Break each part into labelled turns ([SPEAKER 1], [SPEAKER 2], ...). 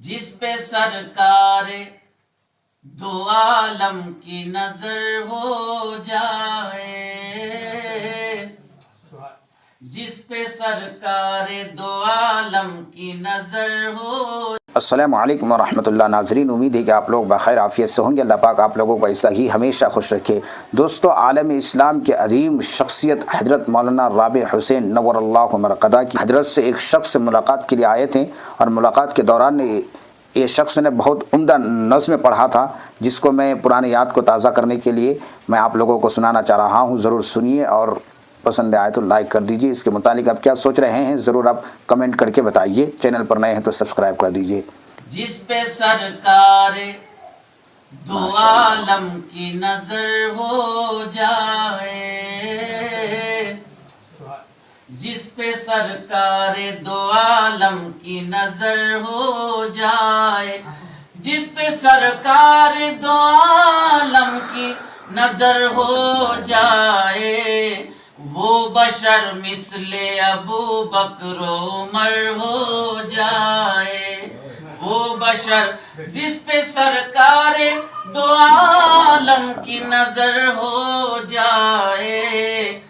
[SPEAKER 1] جس پہ سرکار دو عالم کی نظر ہو جائے، جس پہ سرکار دو عالم کی نظر ہو۔
[SPEAKER 2] السلام علیکم ورحمۃ اللہ۔ ناظرین، امید ہے کہ آپ لوگ بخیر عافیت سے ہوں گے۔ اللہ پاک آپ لوگوں کو ایسا ہی ہمیشہ خوش رکھے۔ دوستو، عالم اسلام کے عظیم شخصیت حضرت مولانا رابع حسین نور اللہ مرقدہ کی حضرت سے ایک شخص سے ملاقات کے لیے آئے تھے، اور ملاقات کے دوران یہ شخص نے بہت عمدہ نظم پڑھا تھا، جس کو میں پرانی یاد کو تازہ کرنے کے لیے میں آپ لوگوں کو سنانا چاہ رہا ہوں۔ ضرور سنیے، اور پسند آئے تو لائک کر دیجیے۔ اس کے متعلق آپ کیا سوچ رہے ہیں ضرور آپ کمنٹ کر کے بتائیے۔ چینل پر نئے ہیں تو سبسکرائب کر دیجیے۔
[SPEAKER 1] جس پہ سرکار دو عالم کی نظر ہو جائے، جس پہ سرکار دو عالم کی نظر ہو جائے، جس پہ سرکار دو عالم کی نظر ہو جائے، وہ بشر مثل ابو بکر و عمر ہو جائے، وہ بشر جس پہ سرکار دو عالم کی نظر ہو جائے،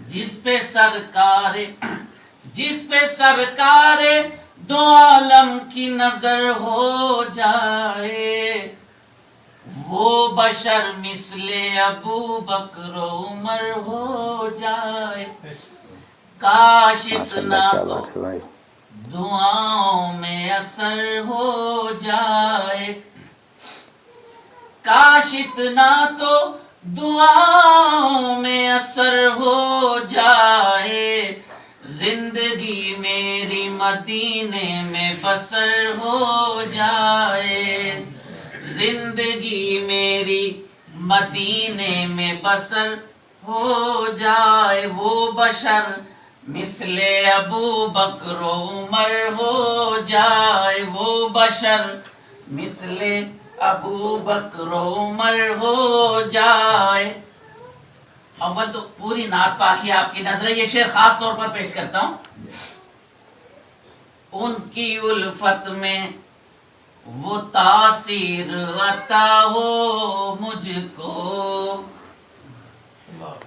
[SPEAKER 1] جس پہ سرکار دو عالم کی نظر ہو جائے، وہ بشر مثل ابو بکر و عمر ہو جائے۔ کاش اتنا تو دعاؤں میں اثر ہو جائے، کاش اتنا تو دعاؤں میں اثر ہو جائے، زندگی میری مدینے میں بسر ہو جائے، زندگی میری مدینے میں بسر ہو جائے، وہ بشر مثل ابو بکر و عمر ہو جائے، وہ بشر مثل ابو بکر و عمر ہو جائے۔ اول تو پوری نعت پاکی آپ کی نظر، یہ شعر خاص طور پر پیش کرتا ہوں۔ ان کی الفت میں وہ تاثیر عطا ہو مجھ کو،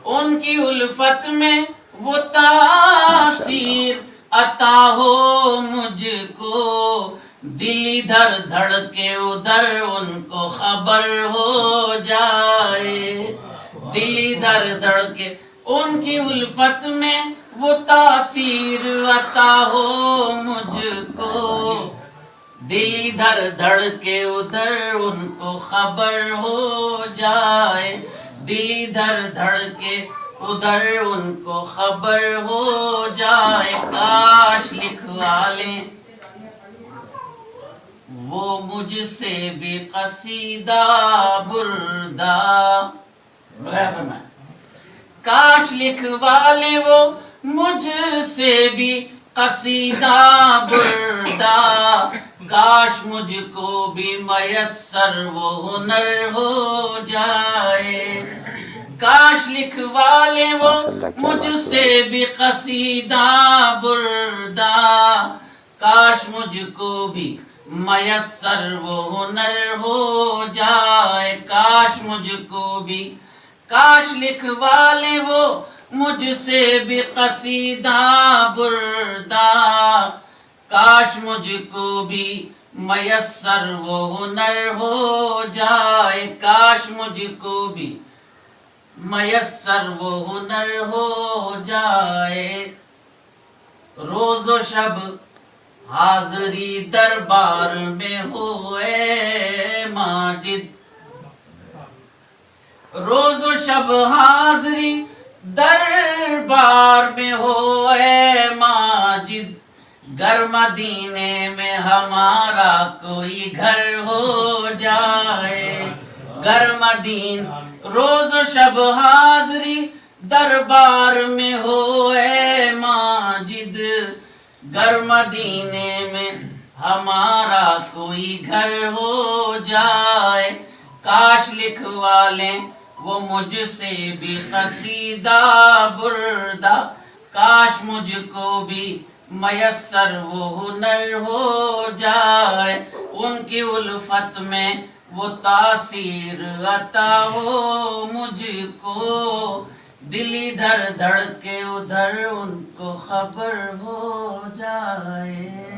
[SPEAKER 1] ان کی الفت میں وہ تاثیر عطا ہو مجھ کو، دل ادھر دھڑکے ادھر ان کو خبر ہو جائے، دل ادھر دھڑکے ان کی الفت میں وہ تاثیر عطا ہو مجھ کو، دل ادھر دھڑکے ادھر ان کو خبر ہو جائے، دل ادھر دھڑکے ادھر ان کو خبر ہو جائے، کاش لکھوا لیں وہ مجھ سے بھی قصیدہ بردہ، کاش لکھوا لیں وہ مجھ سے بھی قصیدہ بردہ، کاش مجھ کو بھی میسر وہ ہنر ہو جائے، کاش لکھوا لیں وہ مجھ سے بھی قصیدہ بردہ، کاش مجھ کو بھی میسر وہ ہنر ہو جائے، کاش مجھ کو بھی، کاش لکھوا لیں وہ مجھ سے بھی قصیدہ بردہ، کاش مجھ کو بھی میسر وہ ہنر ہو جائے، کاش مجھ کو بھی میسر وہ ہنر ہو جائے۔ روز و شب حاضری دربار میں ہو اے ماجد، روز و شب حاضری دربار میں ہو اے ماجد، گر مدینے میں ہمارا کوئی گھر ہو جائے، گر مدین روز و شب حاضری دربار میں ہو اے ماجد، گر مدینے میں ہمارا کوئی گھر ہو جائے، کاش لکھوا لیں وہ مجھ سے بھی قصیدہ بردہ، کاش مجھ کو بھی میسر وہ ہنر ہو جائے، ان کی الفت میں وہ تاثیر عطا ہو مجھ کو، دل ادھر دھڑکے ادھر ان کو خبر ہو جائے۔